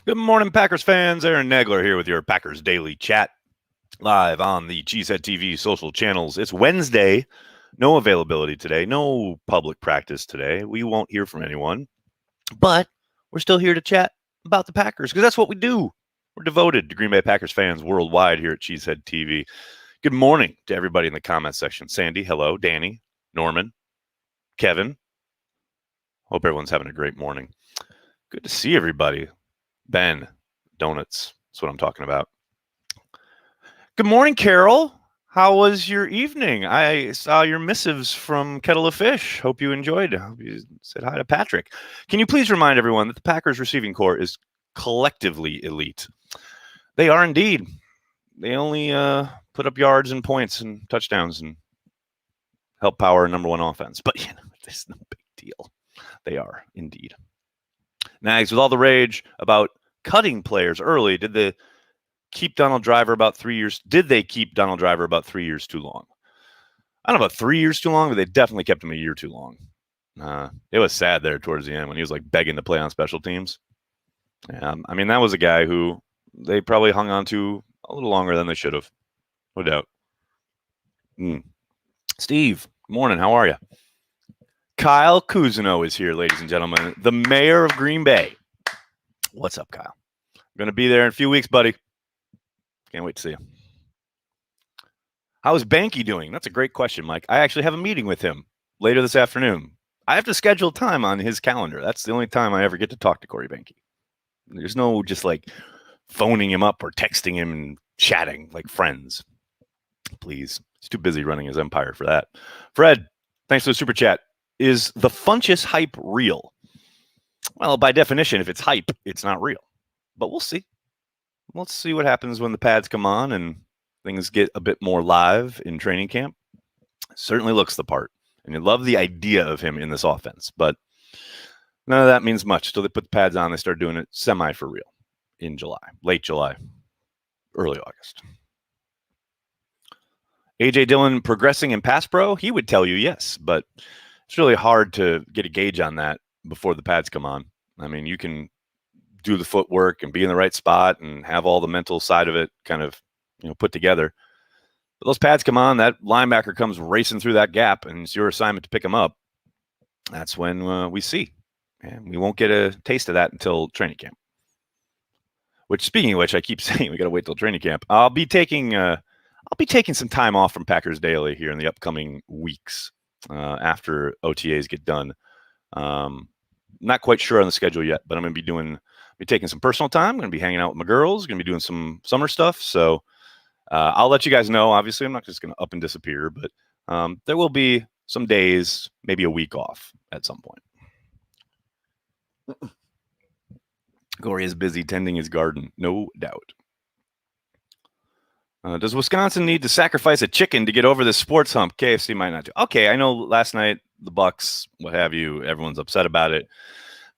Good morning, Packers fans. Aaron Nagler here with your Packers Daily Chat, live on the Cheesehead TV social channels. It's Wednesday. No availability today. No public practice today. We won't hear from anyone, but we're still here to chat about the Packers because that's what we do. We're devoted to Green Bay Packers fans worldwide here at Cheesehead TV. Good morning to everybody in the comments section. Sandy, hello. Danny, Norman, Kevin. Hope everyone's having a great morning. Good to see everybody. Ben, donuts. That's what I'm talking about. Good morning, Carol. How was your evening? I saw your missives from Kettle of Fish. Hope you enjoyed. Hope you said hi to Patrick. Can you please remind everyone that the Packers receiving corps is collectively elite? They are indeed. They only put up yards and points and touchdowns and help power a number one offense. But it's no big deal. They are indeed. Nags, with all the rage about cutting players early, did they keep Donald Driver about 3 years? Did they keep Donald Driver about 3 years too long? I don't know about 3 years too long, but they definitely kept him a year too long. It was sad there towards the end when he was like begging to play on special teams. I mean, that was a guy who they probably hung on to a little longer than they should have. No doubt. Steve, good morning. How are you? Kyle Cousineau is here, ladies and gentlemen, the mayor of Green Bay. What's up, Kyle? I'm going to be there in a few weeks, buddy. Can't wait to see you. How is Banky doing? That's a great question, Mike. I actually have a meeting with him later this afternoon. I have to schedule time on his calendar. That's the only time I ever get to talk to Corey Banky. There's no just like phoning him up or texting him and chatting like friends. Please. He's too busy running his empire for that. Fred, thanks for the super chat. Is the Funchess hype real? Well, by definition, if it's hype, it's not real. But we'll see. Let's see what happens when the pads come on and things get a bit more live in training camp. Certainly looks the part. And you love the idea of him in this offense. But none of that means much until they put the pads on. They start doing it semi for real in July, late July, early August. A.J. Dillon progressing in pass pro? He would tell you yes, but it's really hard to get a gauge on that before the pads come on. I mean, you can do the footwork and be in the right spot and have all the mental side of it kind of, put together. But those pads come on, that linebacker comes racing through that gap, and it's your assignment to pick him up. That's when we see. And we won't get a taste of that until training camp. Which, speaking of which, I keep saying we got to wait till training camp. I'll be taking some time off from Packers Daily here in the upcoming weeks after OTAs get done. Not quite sure on the schedule yet, but I'm going to be taking some personal time. I'm going to be hanging out with my girls. Going to be doing some summer stuff. So I'll let you guys know. Obviously, I'm not just going to up and disappear, but there will be some days, maybe a week off at some point. Corey is busy tending his garden, no doubt. Does Wisconsin need to sacrifice a chicken to get over this sports hump? KFC might not do. Okay, I know last night, the Bucks, what have you, everyone's upset about it.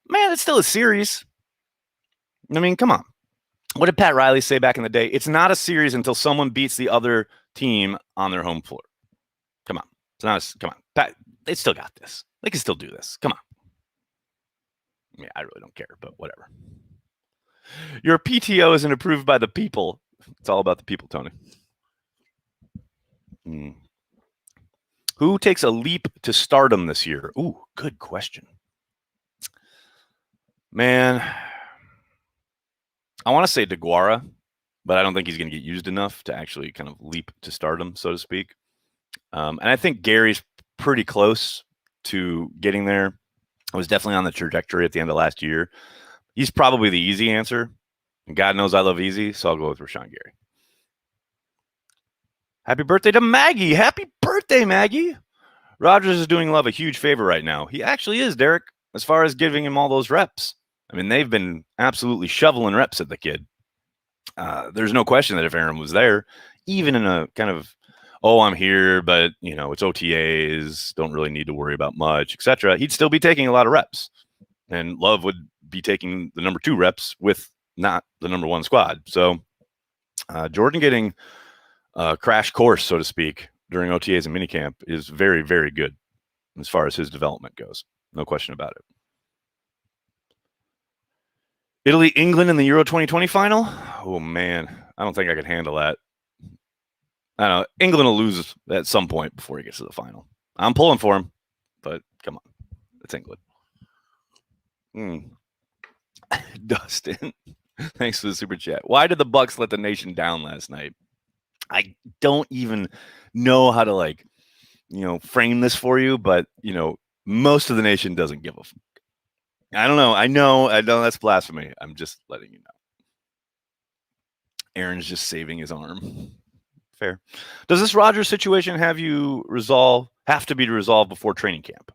Man, it's still a series. I mean, come on. What did Pat Riley say back in the day? It's not a series until someone beats the other team on their home floor. Come on. Come on. Pat, they still got this. They can still do this. Come on. Yeah, I really don't care, but whatever. Your PTO isn't approved by the people. It's all about the people, Tony. Who takes a leap to stardom this year? Ooh, good question. Man, I want to say DeGuara, but I don't think he's going to get used enough to actually kind of leap to stardom, so to speak. And I think Gary's pretty close to getting there. I was definitely on the trajectory at the end of last year. He's probably the easy answer. And God knows I love easy, so I'll go with Rashawn Gary. Happy birthday to Maggie. Happy birthday, Maggie. Rodgers is doing Love a huge favor right now. He actually is, Derek, as far as giving him all those reps. I mean, they've been absolutely shoveling reps at the kid. There's no question that if Aaron was there, even in a kind of, I'm here, but, it's OTAs, don't really need to worry about much, etc., he'd still be taking a lot of reps. And Love would be taking the number 2 reps with not the number 1 squad. So Jordan getting a crash course, so to speak, during OTAs and minicamp is very, very good as far as his development goes. No question about it. Italy, England in the Euro 2020 final. Oh man, I don't think I could handle that. I don't know. England will lose at some point before he gets to the final. I'm pulling for him, but come on, it's England. Dustin, thanks for the super chat. Why did the Bucks let the nation down last night? I don't even know how to frame this for you, but most of the nation doesn't give a fuck. I don't know. I know that's blasphemy. I'm just letting you know. Aaron's just saving his arm. Fair. Does this Rodgers situation have to be resolved before training camp?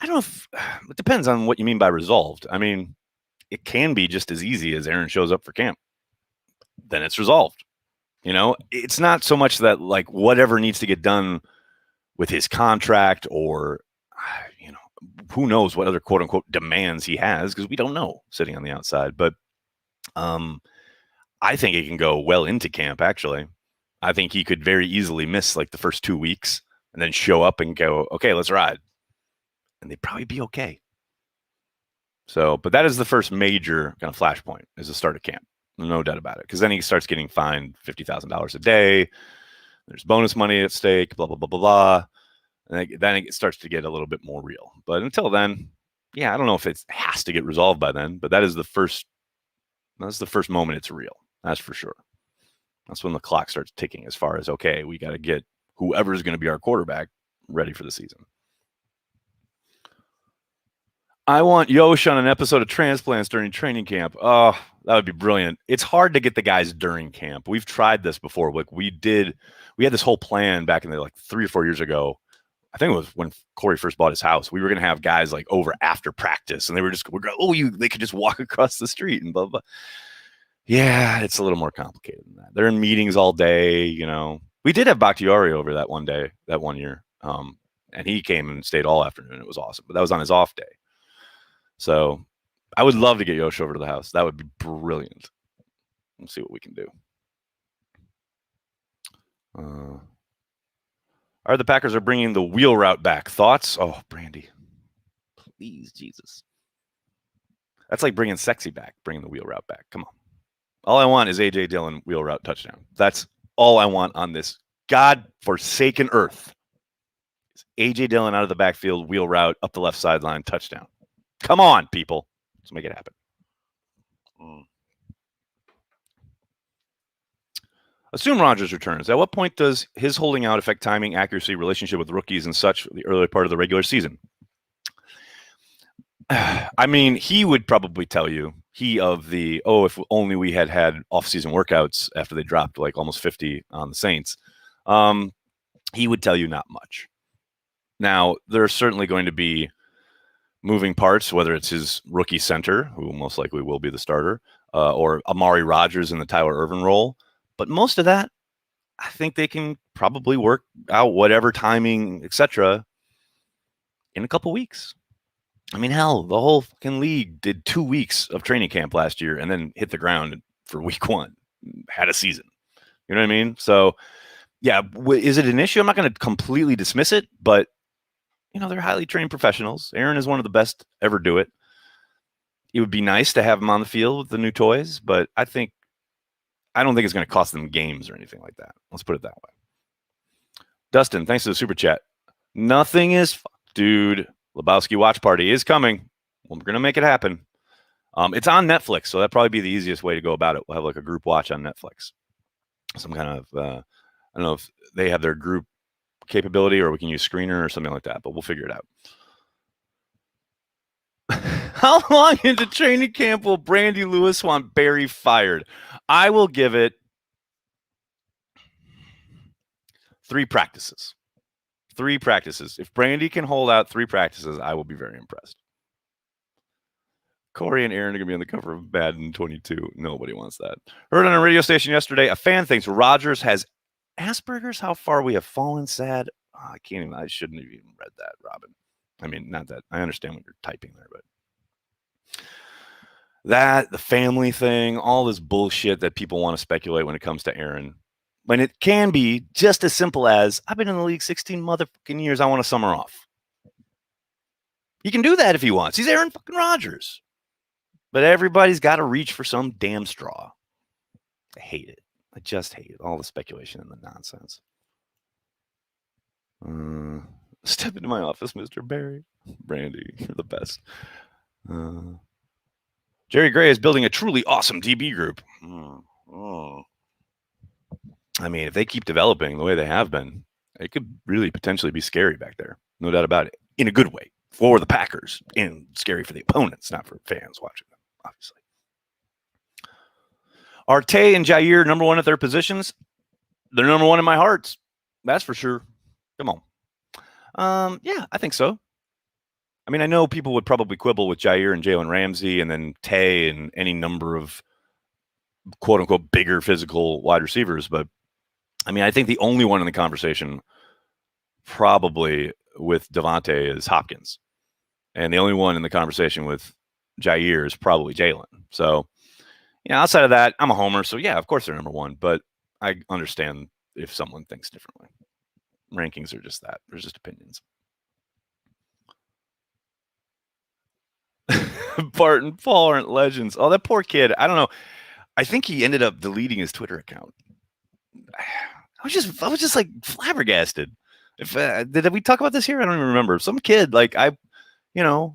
I don't know if it depends on what you mean by resolved. I mean, it can be just as easy as Aaron shows up for camp. Then it's resolved. It's not so much that whatever needs to get done with his contract or who knows what other quote unquote demands he has, because we don't know sitting on the outside. But I think it can go well into camp, actually. I think he could very easily miss the first 2 weeks and then show up and go, okay, let's ride. And they'd probably be okay. So, but that is the first major kind of flashpoint, is the start of camp. No doubt about it. Because then he starts getting fined $50,000 a day. There's bonus money at stake, blah, blah, blah, blah, blah. And then it starts to get a little bit more real. But until then, yeah, I don't know if it has to get resolved by then, but that's the first moment it's real. That's for sure. That's when the clock starts ticking as far as, okay, we got to get whoever's going to be our quarterback ready for the season. I want Yosh on an episode of Transplants during training camp. Oh, that would be brilliant. It's hard to get the guys during camp. We've tried this before. We had this whole plan back in 3 or 4 years ago. I think it was when Corey first bought his house. We were going to have guys over after practice, and they could just walk across the street and blah, blah. Yeah, it's a little more complicated than that. They're in meetings all day. We did have Bakhtiari over that one year. And he came and stayed all afternoon. It was awesome, but that was on his off day. So I would love to get Yosh over to the house. That would be brilliant. Let's see what we can do. The Packers are bringing the wheel route back. Thoughts? Oh, Brandy. Please, Jesus. That's like bringing sexy back, bringing the wheel route back. Come on. All I want is A.J. Dillon wheel route touchdown. That's all I want on this God-forsaken earth. A.J. Dillon out of the backfield, wheel route, up the left sideline, touchdown. Come on, people. Let's make it happen. Assume Rodgers returns. At what point does his holding out affect timing, accuracy, relationship with rookies and such the early part of the regular season? I mean, he would probably tell you, if only we had off-season workouts after they dropped almost 50 on the Saints, he would tell you not much. Now, there's certainly going to be moving parts, whether it's his rookie center, who most likely will be the starter, or Amari Rodgers in the Tyler Ervin role. But most of that, I think they can probably work out whatever timing, etc., in a couple weeks. I mean, hell, the whole fucking league did 2 weeks of training camp last year and then hit the ground for week 1, had a season. You know what I mean? So, yeah, is it an issue? I'm not going to completely dismiss it, but they're highly trained professionals. Aaron is one of the best ever do it. It would be nice to have him on the field with the new toys, but I don't think it's going to cost them games or anything like that. Let's put it that way. Dustin, thanks for the super chat. Nothing is dude. Lebowski watch party is coming. We're going to make it happen. It's on Netflix, so that'd probably be the easiest way to go about it. We'll have a group watch on Netflix. Some kind of, I don't know if they have their group capability or we can use Screener or something like that, but we'll figure it out. How long into training camp will Brandy Lewis want Barry fired? I will give it 3 practices. 3 practices. If Brandy can hold out 3 practices, I will be very impressed. Corey and Aaron are going to be on the cover of Madden 22. Nobody wants that. Heard on a radio station yesterday, a fan thinks Rodgers has Asperger's. How far we have fallen. Sad. Oh, I shouldn't have even read that, Robin. I mean, not that. I understand what you're typing there, but the family thing, all this bullshit that people want to speculate when it comes to Aaron, when it can be just as simple as, I've been in the league 16 motherfucking years, I want a summer off. He can do that if he wants. He's Aaron fucking Rodgers. But everybody's got to reach for some damn straw. I hate it. I just hate it. All the speculation and the nonsense. Step into my office, Mr. Barry. Brandy, you're the best. Jerry Gray is building a truly awesome DB group. I mean, if they keep developing the way they have been, it could really potentially be scary back there. No doubt about it. In a good way for the Packers and scary for the opponents, not for fans watching them, obviously. Arte and Jair, number one at their positions. They're number one in my hearts. That's for sure. Come on. Yeah, I think so. I mean, I know people would probably quibble with Jair and Jalen Ramsey and then Tay and any number of quote unquote bigger physical wide receivers. But I mean, I think the only one in the conversation probably with Devontae is Hopkins. And the only one in the conversation with Jair is probably Jalen. So, outside of that, I'm a homer. So, yeah, of course they're number one. But I understand if someone thinks differently. Rankings are just that. They're just opinions. Bart and Paul aren't legends. Oh, that poor kid. I don't know. I think he ended up deleting his Twitter account. I was just like flabbergasted. If did we talk about this here? I don't even remember. Some kid, like yeah,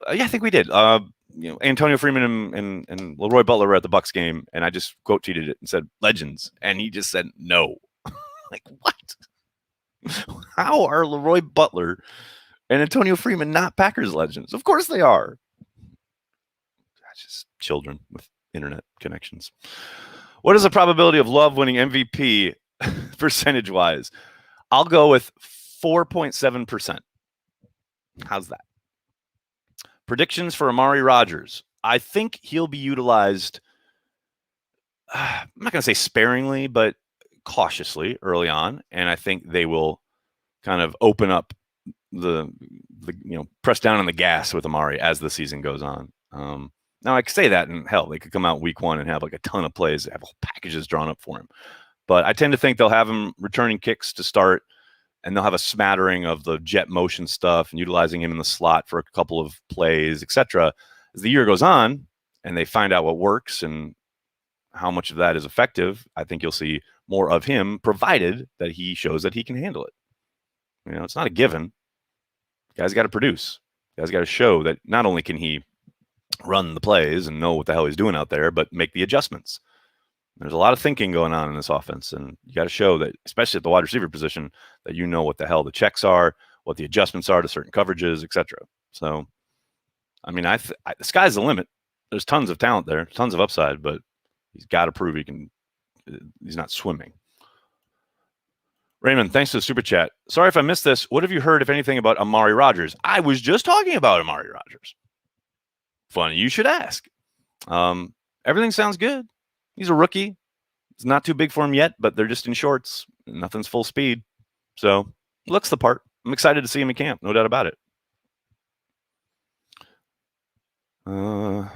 I think we did. Antonio Freeman and Leroy Butler were at the Bucks game, and I just quote tweeted it and said legends, and he just said no. Like what? How are Leroy Butler and Antonio Freeman not Packers legends? Of course they are. That's just children with internet connections. What is the probability of Love winning MVP percentage-wise? I'll go with 4.7%. How's that? Predictions for Amari Rodgers. I think he'll be utilized, I'm not going to say sparingly, but cautiously early on. And I think they will kind of open up the press down on the gas with Amari as the season goes on. Now I could say that, and hell, they could come out week one and have like a ton of plays, have packages drawn up for him. But I tend to think they'll have him returning kicks to start, and they'll have a smattering of the jet motion stuff and utilizing him in the slot for a couple of plays, etc. As the year goes on and they find out what works and how much of that is effective, I think you'll see more of him, provided that he shows that he can handle it. It's not a given. The guy's got to produce. The guy's got to show that not only can he run the plays and know what the hell he's doing out there, but make the adjustments. There's a lot of thinking going on in this offense, and you got to show that, especially at the wide receiver position, that you know what the hell the checks are, what the adjustments are to certain coverages, etc. So, I mean, the sky's the limit. There's tons of talent there, tons of upside, but he's got to prove he's not swimming. Raymond, thanks for the super chat. Sorry if I missed this. What have you heard, if anything, about Amari Rodgers? I was just talking about Amari Rodgers. Funny you should ask. Everything sounds good. He's a rookie. It's not too big for him yet, but they're just in shorts. Nothing's full speed. So, looks the part. I'm excited to see him in camp. No doubt about it. Do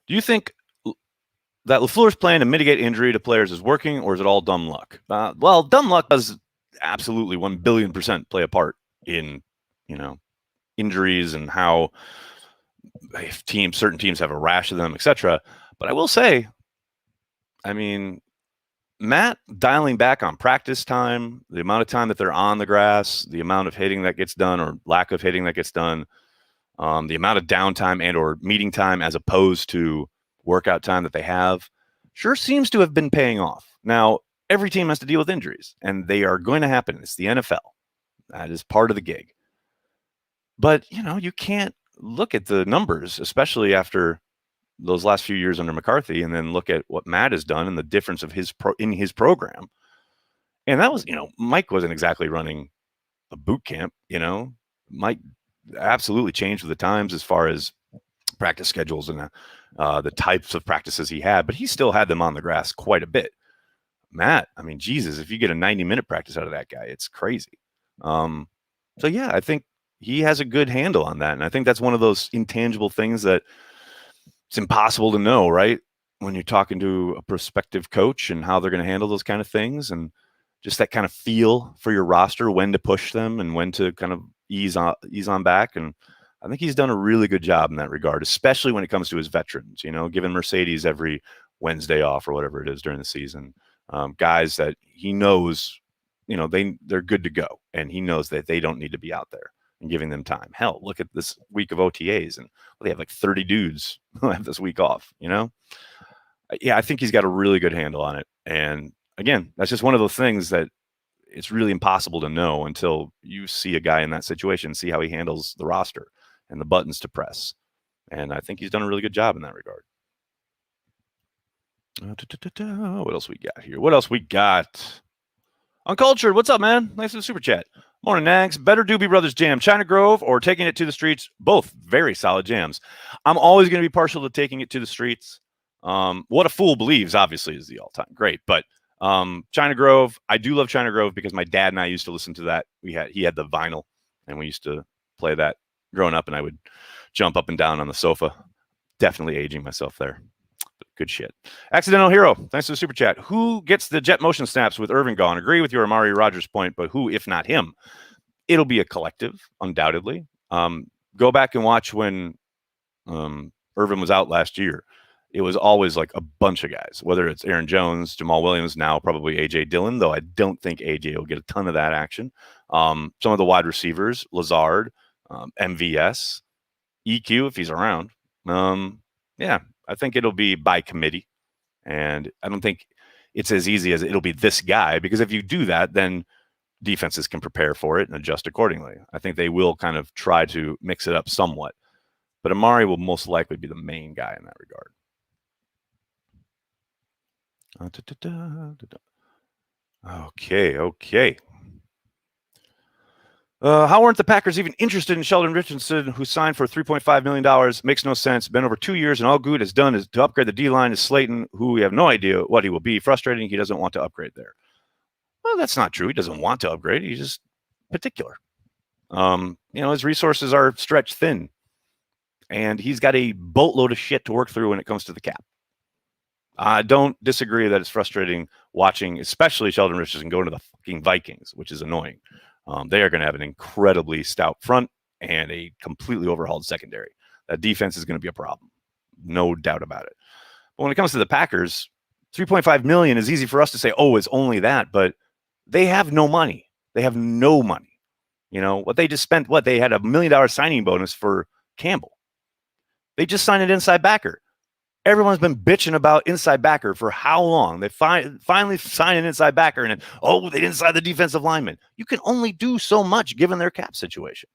you think that LaFleur's plan to mitigate injury to players is working, or is it all dumb luck? Well, dumb luck does absolutely 1 billion% play a part in, injuries and how if certain teams have a rash of them, etc. But I will say, I mean, Matt dialing back on practice time, the amount of time that they're on the grass, the amount of hitting that gets done or lack of hitting that gets done, the amount of downtime and or meeting time as opposed to workout time that they have, sure seems to have been paying off. Now, every team has to deal with injuries, and they are going to happen. It's the NFL. That is part of the gig. But, you can't look at the numbers, especially after those last few years under McCarthy, and then look at what Matt has done and the difference of in his program. And that was, Mike wasn't exactly running a boot camp. Mike absolutely changed with the times as far as practice schedules and the types of practices he had, but he still had them on the grass quite a bit. Matt, I mean, Jesus, if you get a 90-minute practice out of that guy, it's crazy. So yeah, I think he has a good handle on that. And I think that's one of those intangible things that it's impossible to know, right? When you're talking to a prospective coach and how they're going to handle those kind of things, and just that kind of feel for your roster, when to push them and when to kind of ease on back. And I think he's done a really good job in that regard, especially when it comes to his veterans, giving Mercedes every Wednesday off or whatever it is during the season. Guys that he knows, they're good to go, and he knows that they don't need to be out there, and giving them time. Hell, look at this week of OTAs, and they have like 30 dudes who have this week off, Yeah, I think he's got a really good handle on it. And again, that's just one of those things that it's really impossible to know until you see a guy in that situation, see how he handles the roster and the buttons to press. And I think he's done a really good job in that regard. What else we got here? What else we got? Uncultured, what's up, man? Nice to the super chat. Morning, Nags. Better Doobie Brothers jam, China Grove or taking it to the streets? Both very solid jams. I'm always going to be partial to taking it to the streets. What a Fool Believes, obviously, is the all-time great. But China Grove, I do love China Grove because my dad and I used to listen to that. He had the vinyl, and we used to play that growing up, and I would jump up and down on the sofa. Definitely aging myself there. But good shit. Accidental Hero, thanks for the super chat. Who gets the jet motion snaps with Irvin gone? Agree with your Amari Rodgers point, but who, if not him? It'll be a collective, undoubtedly. Go back and watch when Irvin was out last year. It was always like a bunch of guys, whether it's Aaron Jones, Jamal Williams, now probably A.J. Dillon, though I don't think A.J. will get a ton of that action. Some of the wide receivers, Lazard, MVS, EQ, if he's around. Yeah, I think it'll be by committee. And I don't think it's as easy as it'll be this guy, because if you do that, then defenses can prepare for it and adjust accordingly. I think they will kind of try to mix it up somewhat. But Amari will most likely be the main guy in that regard. Okay. How weren't the Packers even interested in Sheldon Richardson, who signed for $3.5 million? Makes no sense. Been over 2 years, and all good has done is to upgrade the D-line is Slayton, who we have no idea what he will be. Frustrating. He doesn't want to upgrade there. Well, that's not true. He doesn't want to upgrade. He's just particular. His resources are stretched thin, and he's got a boatload of shit to work through when it comes to the cap. I don't disagree that it's frustrating watching, especially Sheldon Richardson, go to the fucking Vikings, which is annoying. They are going to have an incredibly stout front and a completely overhauled secondary. That defense is going to be a problem. No doubt about it. But when it comes to the Packers, $3.5 million is easy for us to say, oh, it's only that, but they have no money. They have no money. What they just spent, they had $1 million signing bonus for Campbell. They just signed an inside backer. Everyone's been bitching about inside backer for how long? They finally signed an inside backer, and they didn't sign the defensive lineman. You can only do so much given their cap situation.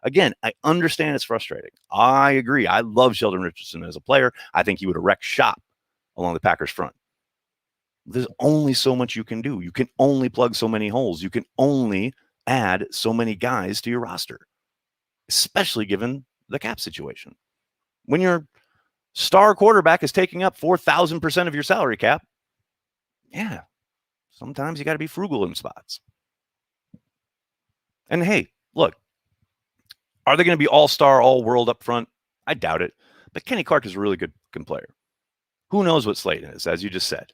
Again, I understand it's frustrating. I agree. I love Sheldon Richardson as a player. I think he would have wrecked shop along the Packers front. There's only so much you can do. You can only plug so many holes. You can only add so many guys to your roster, especially given the cap situation. When your star quarterback is taking up 4,000% of your salary cap, yeah, sometimes you got to be frugal in spots. And hey, look, are they going to be all-star, all-world up front? I doubt it. But Kenny Clark is a really good player. Who knows what Slayton is, as you just said.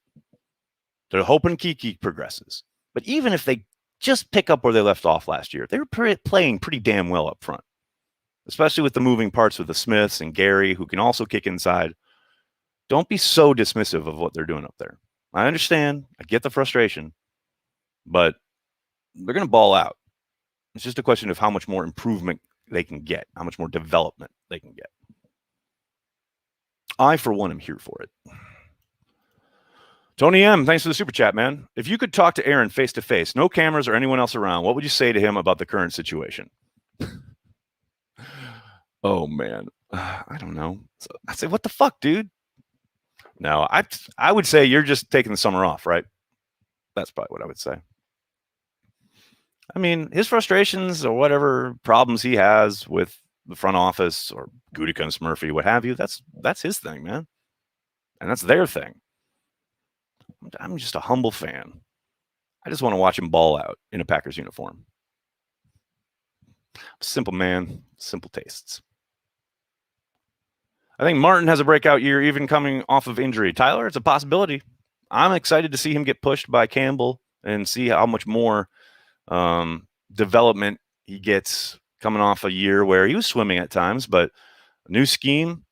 They're hoping Kiki progresses. But even if they just pick up where they left off last year, they were playing pretty damn well up front, especially with the moving parts with the Smiths and Gary, who can also kick inside. Don't be so dismissive of what they're doing up there. I understand. I get the frustration. But they're going to ball out. It's just a question of how much more improvement they can get, how much more development they can get. I, for one, am here for it. Tony M., thanks for the super chat, man. If you could talk to Aaron face-to-face, no cameras or anyone else around, what would you say to him about the current situation? Oh, man. I don't know. So I'd say, what the fuck, dude? No, I would say you're just taking the summer off, right? That's probably what I would say. I mean, his frustrations or whatever problems he has with the front office or Gutekunst, Murphy, what have you, that's his thing, man. And that's their thing. I'm just a humble fan. I just want to watch him ball out in a Packers uniform. Simple man, simple tastes. I think Martin has a breakout year, even coming off of injury. Tyler, it's a possibility. I'm excited to see him get pushed by Campbell and see how much more development he gets coming off a year where he was swimming at times, but new scheme,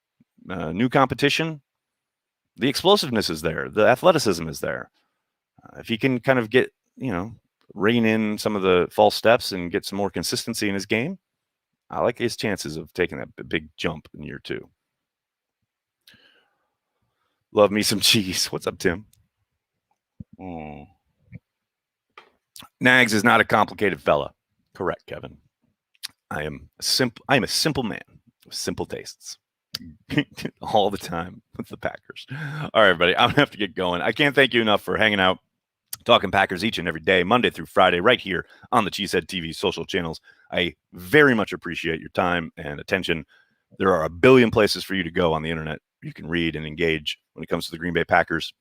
new competition, the explosiveness is there, the athleticism is there. If he can kind of get, rein in some of the false steps and get some more consistency in his game, I like his chances of taking that big jump in year 2. Love me some cheese. What's up, Tim? Nags is not a complicated fella. Correct, Kevin. I am a simple man with simple tastes. All the time with the Packers. All right, everybody. I'm gonna have to get going. I can't thank you enough for hanging out, talking Packers each and every day, Monday through Friday, right here on the Cheesehead TV social channels. I very much appreciate your time and attention. There are a billion places for you to go on the internet. You can read and engage when it comes to the Green Bay Packers.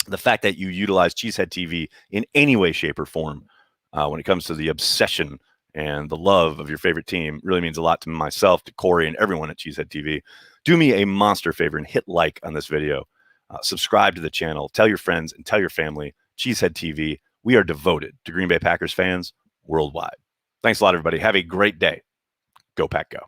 The fact that you utilize Cheesehead TV in any way, shape, or form when it comes to the obsession and the love of your favorite team really means a lot to myself, to Corey, and everyone at Cheesehead TV. Do me a monster favor and hit like on this video. Subscribe to the channel. Tell your friends and tell your family. Cheesehead TV. We are devoted to Green Bay Packers fans worldwide. Thanks a lot, everybody. Have a great day. Go Pack Go.